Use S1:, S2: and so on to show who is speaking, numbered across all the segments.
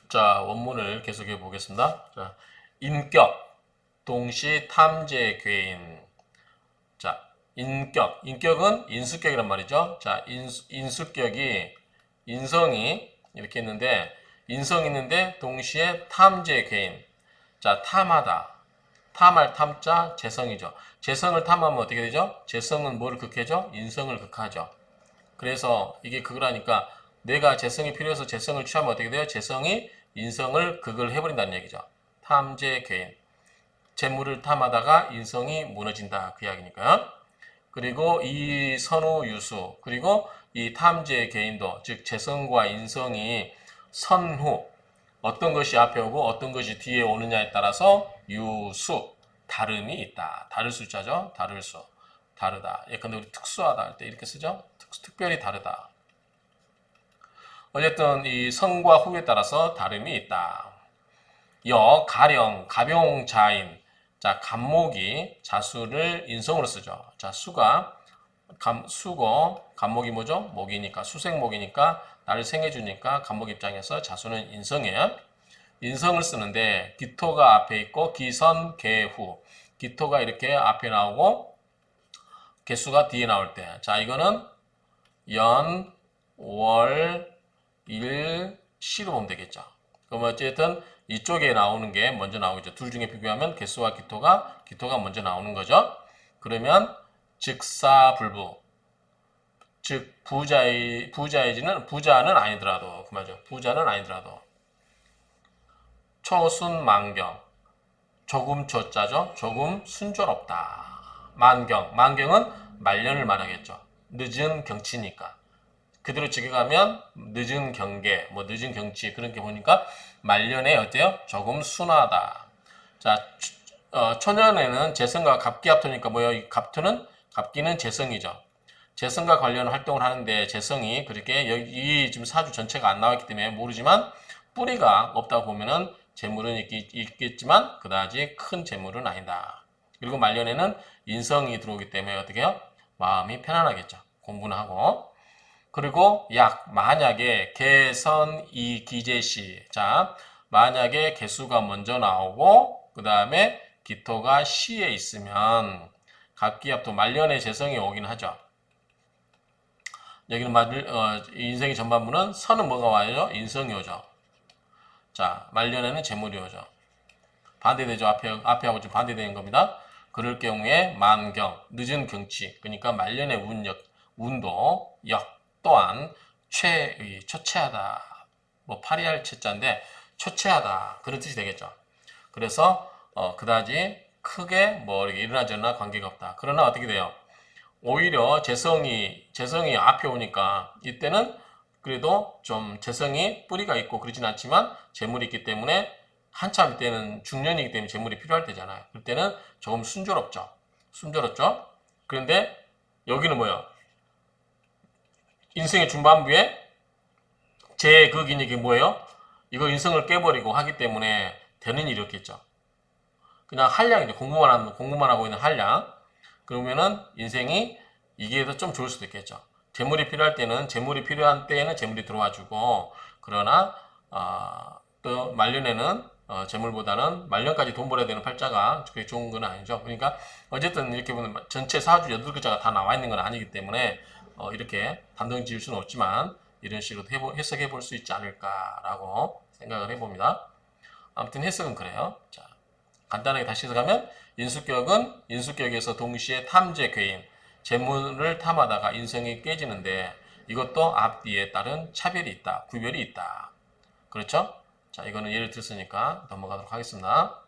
S1: 자, 원문을 계속해 보겠습니다. 자, 인격, 동시 탐재 괴인. 자, 인격은 인수격이란 말이죠. 자, 인수격이, 인성이 이렇게 있는데, 인성이 있는데, 동시에 탐재 괴인. 자, 탐하다. 탐할 탐자, 재성이죠. 재성을 탐하면 어떻게 되죠? 재성은 뭐를 극해죠? 인성을 극하죠. 그래서 이게 그거라니까 내가 재성이 필요해서 재성을 취하면 어떻게 돼요? 재성이 인성을 극을 해버린다는 얘기죠. 탐재 괴인. 재물을 탐하다가 인성이 무너진다. 그 이야기니까요. 그리고 이 선후 유수, 그리고 이 탐재 괴인도, 즉 재성과 인성이 선후, 어떤 것이 앞에 오고 어떤 것이 뒤에 오느냐에 따라서 유수, 다름이 있다. 다를 숫자죠. 다를 수. 다르다. 예컨대 우리 특수하다 할 때 이렇게 쓰죠. 특별히 다르다. 어쨌든 이 성과 후에 따라서 다름이 있다. 가령, 가병자인. 자, 간목이 자수를 인성으로 쓰죠. 자, 수고, 간목이 뭐죠? 목이니까, 수생목이니까, 나를 생해주니까, 간목 입장에서 자수는 인성이에요. 인성을 쓰는데, 기토가 앞에 있고, 기선, 개후. 기토가 이렇게 앞에 나오고, 개수가 뒤에 나올 때. 자, 이거는 연, 월, 일, 시로 보면 되겠죠. 그럼 어쨌든 이쪽에 나오는 게 먼저 나오겠죠. 둘 중에 비교하면 개수와 기토가 먼저 나오는 거죠. 그러면 즉사불부. 즉 부자는 아니더라도 그 말이죠. 부자는 아니더라도 초순만경. 조금 초자죠. 조금 순조롭다. 만경은 말년을 말하겠죠. 늦은 경치니까. 그대로 직역하면 늦은 경계, 뭐 늦은 경치 그런 게 보니까 말년에 어때요? 조금 순하다. 자, 초년에는 재성과 갑기 합토니까 뭐예요? 갑기는 재성이죠. 재성과 관련 활동을 하는데 재성이 그렇게 여기 지금 사주 전체가 안 나왔기 때문에 모르지만 뿌리가 없다고 보면은 재물은 있겠지만 그다지 큰 재물은 아니다. 그리고 말년에는 인성이 들어오기 때문에 어떻게 해요? 마음이 편안하겠죠. 공부는 하고. 그리고 만약에 개선 기재시. 자, 만약에 개수가 먼저 나오고 그 다음에 기토가 시에 있으면 갑기합도 말년의 재성이 오긴 하죠. 여기는 인생의 전반부는 선은 뭐가 와요? 인성이 오죠. 자, 말년에는 재물이 오죠. 반대되죠. 앞에하고 좀 반대되는 겁니다. 그럴 경우에 만경, 늦은 경치, 그러니까 말년의 운도, 또한 초췌하다. 뭐 파리할 채자인데 초췌하다. 그런 뜻이 되겠죠. 그래서 그다지 크게 뭐 이렇게 일어나거나 관계가 없다. 그러나 어떻게 돼요? 오히려 재성이 앞에 오니까 이때는 그래도 좀 재성이 뿌리가 있고 그러진 않지만 재물이 있기 때문에 한참 이때는 중년이기 때문에 재물이 필요할 때잖아요. 그때는 조금 순조롭죠. 그런데 여기는 뭐예요? 인생의 중반부에 제극인 이게 뭐예요? 이거 인성을 깨버리고 하기 때문에 되는 일이 없겠죠. 그냥 한량이죠. 공부만 하고 있는 한량. 그러면은 인생이 이게 더 좀 좋을 수도 있겠죠. 재물이 필요한 때에는 재물이 들어와주고, 그러나 또 말년에는 재물보다는 말년까지 돈 벌어야 되는 팔자가 그게 좋은 건 아니죠. 그러니까 어쨌든 이렇게 보면 전체 사주 8글자가 다 나와 있는 건 아니기 때문에 이렇게 단정 지을 수는 없지만 이런 식으로 해석해 볼 수 있지 않을까라고 생각을 해봅니다. 아무튼 해석은 그래요. 자, 간단하게 다시 해석하면 인수격에서 동시에 탐재 괴인, 재물을 탐하다가 인성이 깨지는데 이것도 앞뒤에 따른 차별이 있다, 구별이 있다. 그렇죠? 자, 이거는 예를 들었으니까 넘어가도록 하겠습니다.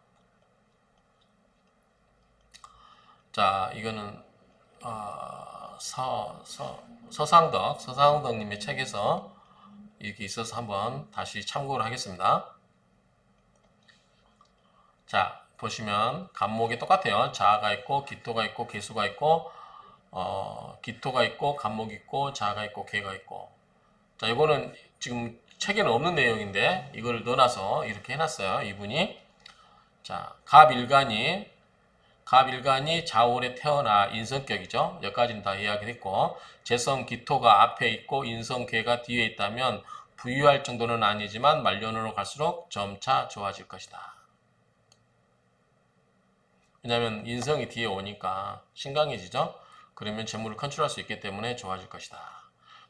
S1: 자, 이거는 서상덕님의 책에서 이렇게 있어서 한번 다시 참고를 하겠습니다. 자, 보시면 간목이 똑같아요. 자가 있고 기토가 있고 개수가 있고 기토가 있고 간목이 있고 자가 있고 개가 있고. 자, 이거는 지금 책에는 없는 내용인데 이걸 넣어놔서 이렇게 해놨어요. 이분이. 자, 갑일간이 자월에 태어나 인성격이죠. 여기까지는 다 이야기했고 재성 기토가 앞에 있고 인성 개가 뒤에 있다면 부유할 정도는 아니지만 말년으로 갈수록 점차 좋아질 것이다. 왜냐하면 인성이 뒤에 오니까 신강해지죠. 그러면 재물을 컨트롤할 수 있기 때문에 좋아질 것이다.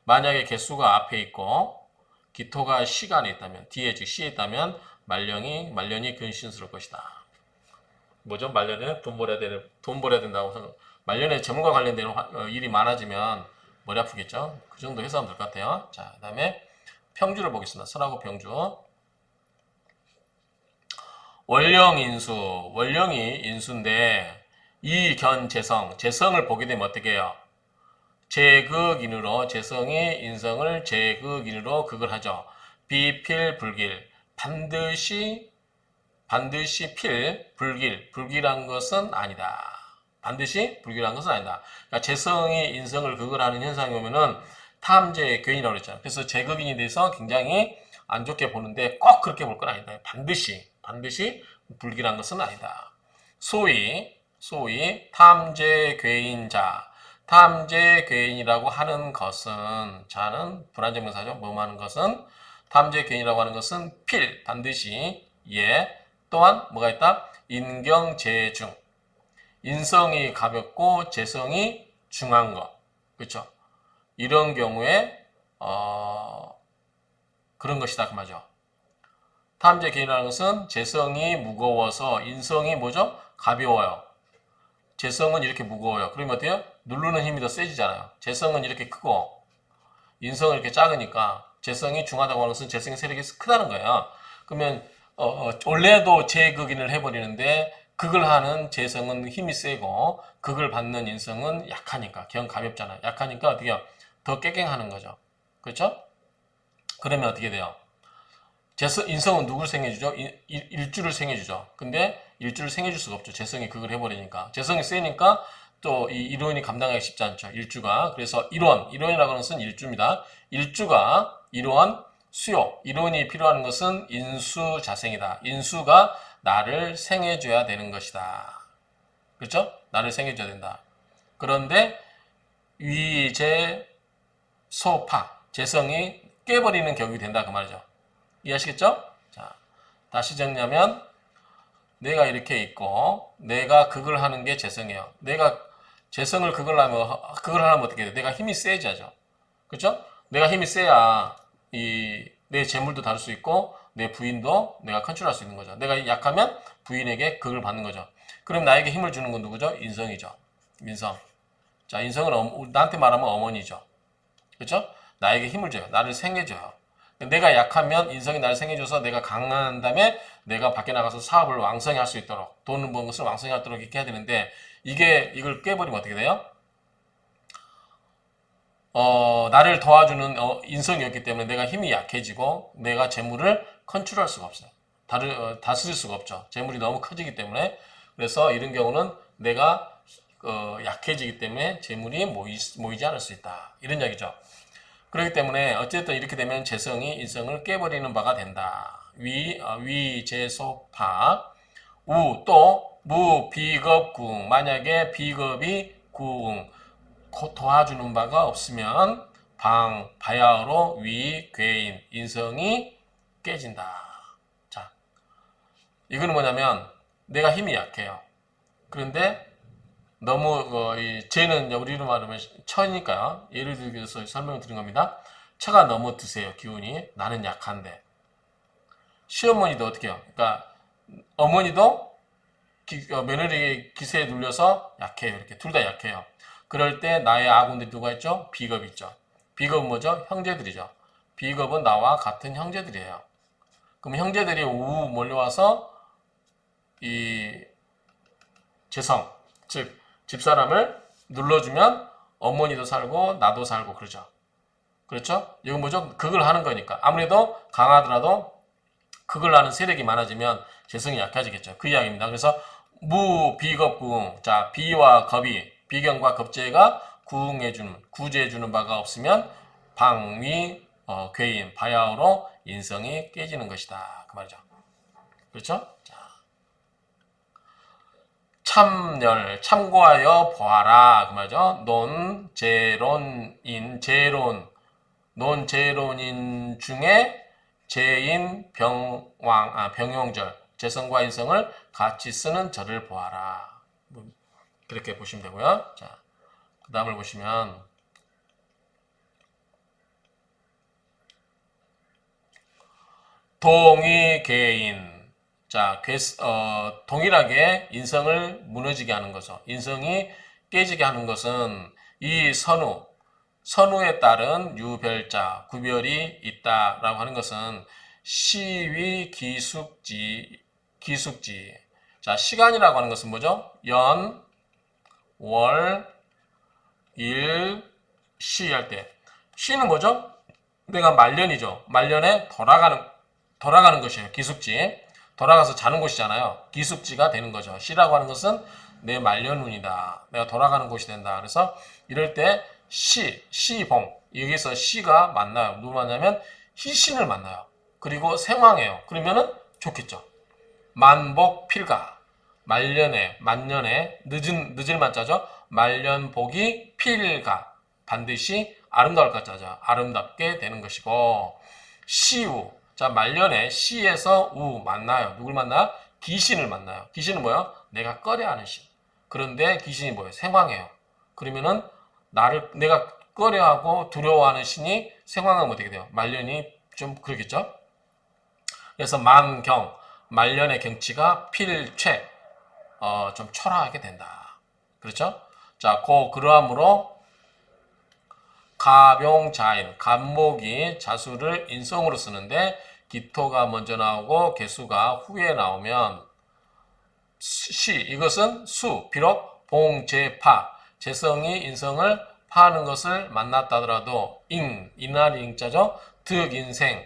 S1: 만약에 개수가 앞에 있고 기토가 시간에 있다면, 뒤에 즉 시에 있다면 말년이 근신스러울 것이다. 뭐죠? 말년에 돈 벌어야 된다고 생각. 말년에 재물과 관련된 일이 많아지면 머리 아프겠죠? 그 정도 해석하면 될 것 같아요. 자, 그 다음에 평주를 보겠습니다. 설하고 평주. 원령이 인수인데 재성을 보게 되면 어떻게 해요? 재극인으로, 재성이 인성을 재극인으로 극을 하죠. 비필불길, 반드시 불길한 것은 아니다. 반드시 불길한 것은 아니다. 그러니까 재성이 인성을 극을 하는 현상이 오면은 탐재 괴인이라고 그랬잖아요. 그래서 재극인에 대해서 굉장히 안 좋게 보는데 꼭 그렇게 볼 건 아니다. 반드시 불길한 것은 아니다. 소위 탐재괴인이라고 하는 것은, 자는 불안정명사죠. 뭐뭐 하는 것은, 탐재괴인이라고 하는 것은 반드시 또한 뭐가 있다? 인경재중, 인성이 가볍고 재성이 중한 것, 그렇죠? 이런 경우에 그런 것이다 그 말이죠. 탐재괴인이라는 것은 재성이 무거워서 인성이 뭐죠? 가벼워요. 재성은 이렇게 무거워요. 그러면 어때요? 누르는 힘이 더 세지잖아요. 재성은 이렇게 크고 인성은 이렇게 작으니까 재성이 중하다고 하는 것은 재성의 세력이 크다는 거예요. 그러면 원래도 재극인을 해버리는데 극을 하는 재성은 힘이 세고 극을 받는 인성은 약하니까, 가볍잖아요. 약하니까 어떻게 해요? 더 깨갱하는 거죠. 그렇죠? 그러면 어떻게 돼요? 인성은 누구를 생해주죠? 일주를 생해주죠. 근데 일주를 생해줄 수가 없죠. 재성이 극을 해버리니까. 재성이 세니까 또 이 이론이 감당하기 쉽지 않죠. 일주가. 그래서 이론이라고 하는 것은 일주입니다. 일주가 이론, 수요. 이론이 필요한 것은 인수자생이다. 인수가 나를 생해줘야 되는 것이다. 그렇죠? 나를 생해줘야 된다. 그런데 위재, 소파, 재성이 깨버리는 격이 된다. 그 말이죠. 이해하시겠죠? 자, 다시 정리하면 내가 이렇게 있고 내가 극을 하는 게 재성이에요. 내가 재성을 극을 하면 어떻게 돼? 내가 힘이 세야죠. 그렇죠? 내가 힘이 세야 내 재물도 다룰 수 있고 내 부인도 내가 컨트롤할 수 있는 거죠. 내가 약하면 부인에게 극을 받는 거죠. 그럼 나에게 힘을 주는 건 누구죠? 인성이죠. 인성. 자, 인성은 나한테 말하면 어머니죠. 그렇죠? 나에게 힘을 줘요. 나를 생해줘요. 내가 약하면 인성이 나를 생해줘서 내가 강한 다음에 내가 밖에 나가서 사업을 왕성히 할 수 있도록, 돈을 버는 것을 왕성히 하도록 이렇게 해야 되는데 이걸 깨버리면 어떻게 돼요? 나를 도와주는 인성이었기 때문에 내가 힘이 약해지고 내가 재물을 컨트롤할 수가 없어요. 다스릴 수가 없죠. 재물이 너무 커지기 때문에. 그래서 이런 경우는 내가 약해지기 때문에 재물이 모이지 않을 수 있다. 이런 이야기죠. 그렇기 때문에 어쨌든 이렇게 되면 재성이 인성을 깨버리는 바가 된다. 위재소파. 또 무비겁궁. 만약에 비겁이 구응, 도와주는 바가 없으면 바야흐로 괴인, 인성이 깨진다. 자, 이거는 뭐냐면 내가 힘이 약해요. 그런데 너무 쟤는 우리로 말하면 처니까요. 예를 들어서 설명을 드린 겁니다. 처가 너무 드세요. 기운이. 나는 약한데. 시어머니도 어떻게 해요? 그러니까 어머니도 며느리 기세에 눌려서 약해요. 이렇게 둘 다 약해요. 그럴 때 나의 아군들이 누가 있죠? 비겁이 있죠. 비겁은 뭐죠? 형제들이죠. 비겁은 나와 같은 형제들이에요. 그럼 형제들이 우우 몰려와서 이 재성, 즉 집사람을 눌러주면 어머니도 살고 나도 살고 그러죠. 그렇죠? 이건 뭐죠? 극을 하는 거니까. 아무래도 강하더라도 극을 하는 세력이 많아지면 재성이 약해지겠죠. 그 이야기입니다. 그래서 무비겁구응. 자, 비와 겁이, 비경과 겁재가 구제해주는 바가 없으면 괴인, 바야흐로 인성이 깨지는 것이다. 그 말이죠. 그렇죠? 자, 참고하여 보아라. 그 말이죠. 재론은 논제론인 중에 제인 병용절 재성과 인성을 같이 쓰는 절을 보아라. 그렇게 보시면 되고요. 자, 그 다음을 보시면 동의개인. 자, 동일하게 인성을 무너지게 하는 거죠. 인성이 깨지게 하는 것은 이 선우에 따른 유별자, 구별이 있다라고 하는 것은 시위 기숙지. 자, 시간이라고 하는 것은 뭐죠? 연, 월, 일, 시 할 때. 시는 뭐죠? 내가 말년이죠. 말년에 돌아가는 것이에요. 기숙지. 돌아가서 자는 곳이잖아요. 기숙지가 되는 거죠. 시라고 하는 것은 내 말년운이다. 내가 돌아가는 곳이 된다. 그래서 이럴 때 시봉. 여기서 시가 만나요. 누구 만나면 희신을 만나요. 그리고 생황해요. 그러면은 좋겠죠. 만복필가. 만년에, 늦을 만자죠. 말년복이 필가. 반드시 아름다울 가짜죠. 아름답게 되는 것이고, 시우. 자, 말년에 시에서 우 만나요. 누굴 만나요? 귀신을 만나요. 귀신은 뭐예요? 내가 꺼려하는 신. 그런데 귀신이 뭐예요? 생황해요. 그러면은 내가 꺼려하고 두려워하는 신이 생황하면 어떻게 돼요? 말년이 좀 그러겠죠? 그래서 만경, 말년의 경치가 필최, 좀 초라하게 된다. 그렇죠? 자, 그러함으로 가병자인, 간목이 자수를 인성으로 쓰는데 기토가 먼저 나오고 개수가 후에 나오면 이것은 비록 봉제파, 재성이 인성을 파하는 것을 만났다 하더라도 이날이 인자죠. 득인생.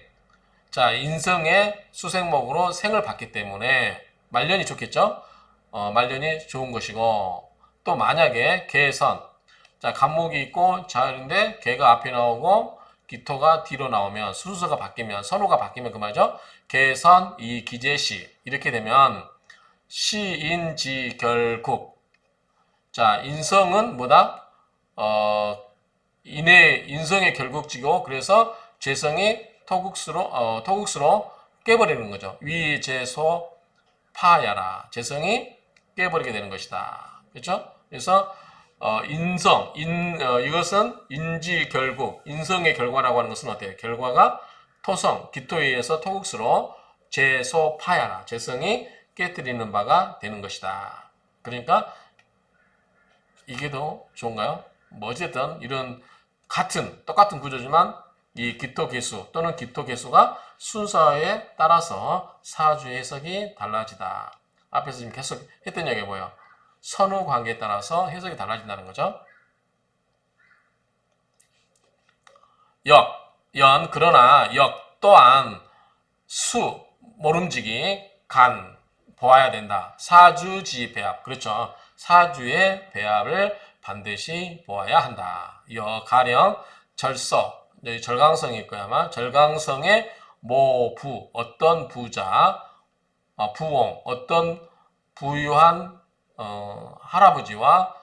S1: 자, 인성의 수생목으로 생을 받기 때문에 말년이 좋겠죠. 말년이 좋은 것이고, 또 만약에 개선, 자, 간목이 있고 자인데 개가 앞에 나오고 기토가 뒤로 나오면 수수가 바뀌면 선호가 바뀌면 그 말이죠. 개선 기재시 이렇게 되면 시인지결국. 자, 인성은 뭐다? 인성의 결국지고 그래서 재성이 토국수로 깨버리는 거죠. 위재소 파야라. 재성이 깨버리게 되는 것이다. 그렇죠? 그래서 이것은 인지결국, 인성의 결과라고 하는 것은 어때요? 결과가 토성, 기토에 의해서 토국수로 재소파야라. 재성이 깨뜨리는 바가 되는 것이다. 그러니까 이게 더 좋은가요? 뭐 어쨌든 이런 똑같은 구조지만 이 기토개수 또는 기토개수가 순서에 따라서 사주의 해석이 달라지다. 앞에서 지금 계속 했던 얘기가 뭐예요? 선후 관계에 따라서 해석이 달라진다는 거죠. 그러나 역 또한 모름지기, 보아야 된다. 사주지 배합. 그렇죠. 사주의 배합을 반드시 보아야 한다. 가령 절서, 절강성이 있고요. 아마 절강성의 모부, 어떤 부자, 부翁, 어떤 부유한 할아버지와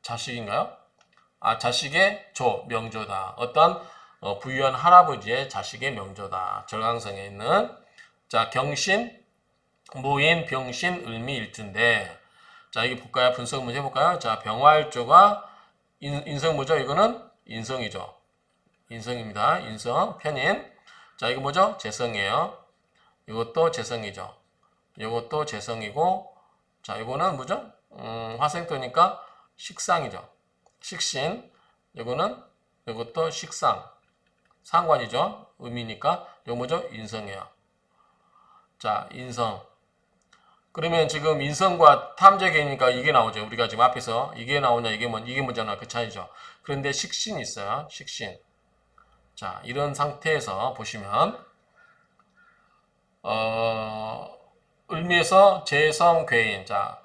S1: 자식인가요? 자식의 명조다. 어떤 부유한 할아버지의 자식의 명조다. 절강성에 있는 자 경신, 무인, 병신, 을미, 일주인데 자 이게 볼까요? 분석 한번 해볼까요? 자 병화일조가 인성 뭐죠? 이거는 인성이죠. 인성입니다. 인성 편인. 자 이거 뭐죠? 재성이에요. 이것도 재성이죠. 이것도 재성이고 자 이거는 뭐죠? 화생토니까 식상이죠. 식신. 이것도 식상. 상관이죠. 음이니까 이거 뭐죠? 인성이에요. 자 인성. 그러면 지금 인성과 탐재개니까 이게 나오죠. 우리가 지금 앞에서 이게 나오냐 이게 뭐잖아. 그 차이죠. 그런데 식신이 있어요. 식신. 자 이런 상태에서 보시면 을미에서 재성괴인. 자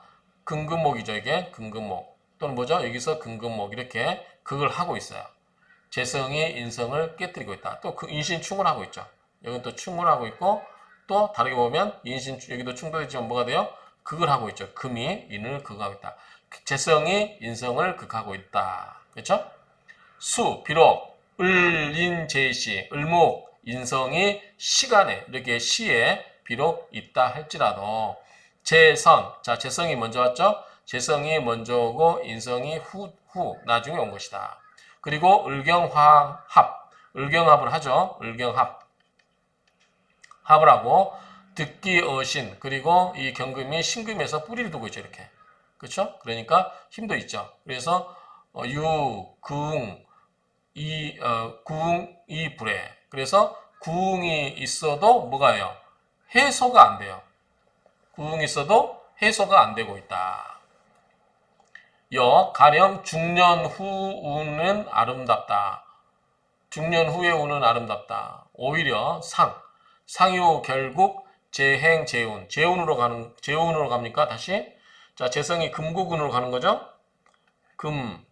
S1: 금금목이죠. 이게 금금목 또는 뭐죠? 여기서 금금목 이렇게 극을 하고 있어요. 재성이 인성을 깨뜨리고 있다. 또 그 인신충을 하고 있죠. 여기는 또 충을 하고 있고 또 다르게 보면 여기도 충돌이지만 뭐가 돼요? 극을 하고 있죠. 금이 인을 극하고 있다. 재성이 인성을 극하고 있다. 그렇죠? 비록 을인제시, 을목, 인성이 시간에, 이렇게 시에 비록 있다 할지라도 재성, 자, 재성이 먼저 왔죠? 재성이 먼저 오고 인성이 후 나중에 온 것이다. 그리고 을경화합, 을경합을 하죠. 을경합. 합을 하고 득기 어신, 그리고 이 경금이 신금에서 뿌리를 두고 있죠. 이렇게. 그렇죠? 그러니까 힘도 있죠. 그래서 유, 궁, 구웅, 이 불에. 그래서 구웅이 있어도 뭐가요? 해소가 안 돼요. 구웅이 있어도 해소가 안 되고 있다. 가령 중년 후 우는 아름답다. 중년 후의 우는 아름답다. 오히려 상유 결국 재행 재운. 재운으로 갑니까? 다시. 자, 재성이 금고군으로 가는 거죠? 금,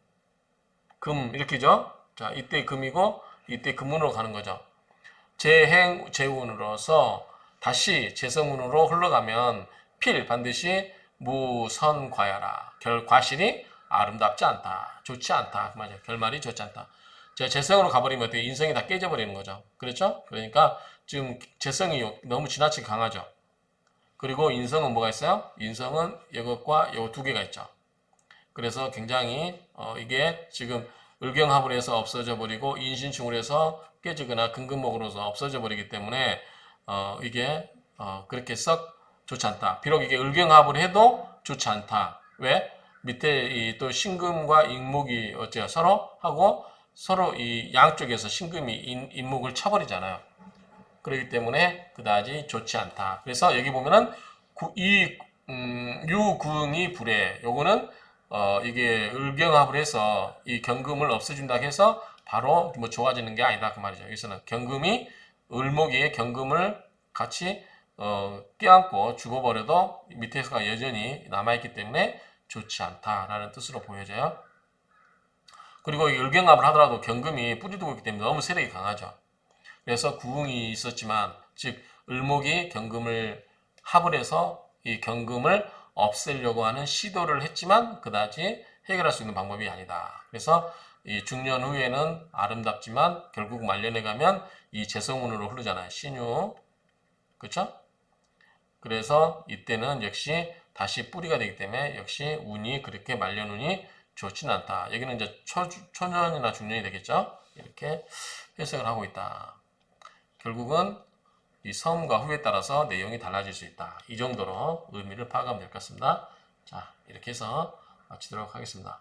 S1: 이렇게죠? 자, 이때 금이고, 이때 금운으로 가는 거죠. 재행 재운으로서 다시 재성운으로 흘러가면 반드시 무선과야라. 과실이 아름답지 않다. 좋지 않다. 그 말이죠. 결말이 좋지 않다. 재성으로 가버리면 어떻게 인성이 다 깨져버리는 거죠. 그렇죠? 그러니까 지금 재성이 너무 지나치게 강하죠. 그리고 인성은 뭐가 있어요? 인성은 이것과 요 두 개가 있죠. 그래서 굉장히 이게 지금 을경합을 해서 없어져 버리고 인신충을 해서 깨지거나 금금목으로서 없어져 버리기 때문에 이게 그렇게 썩 좋지 않다. 비록 이게 을경합을 해도 좋지 않다. 왜? 밑에 또 신금과 인목이 어째요? 서로 이 양쪽에서 신금이 인목을 쳐버리잖아요. 그렇기 때문에 그다지 좋지 않다. 그래서 여기 보면은 유구응이 불에 요거는 이게 을경합을 해서 이 경금을 없애준다 해서 바로 뭐 좋아지는 게 아니다 그 말이죠. 여기서는 경금이 을목이 경금을 같이 껴안고 죽어버려도 밑에서가 여전히 남아있기 때문에 좋지 않다라는 뜻으로 보여져요. 그리고 을경합을 하더라도 경금이 뿌리두고 있기 때문에 너무 세력이 강하죠. 그래서 구웅이 있었지만, 즉 을목이 경금을 합을 해서 이 경금을 없애려고 하는 시도를 했지만 그다지 해결할 수 있는 방법이 아니다. 그래서 이 중년 후에는 아름답지만 결국 말년에 가면 이 재성운으로 흐르잖아요. 신유. 그렇죠? 그래서 이때는 역시 다시 뿌리가 되기 때문에 역시 운이 그렇게 말년운이 좋지는 않다. 여기는 이제 초년이나 중년이 되겠죠? 이렇게 해석을 하고 있다. 결국은 이 섬과 후에 따라서 내용이 달라질 수 있다. 이 정도로 의미를 파악하면 될 것 같습니다. 자, 이렇게 해서 마치도록 하겠습니다.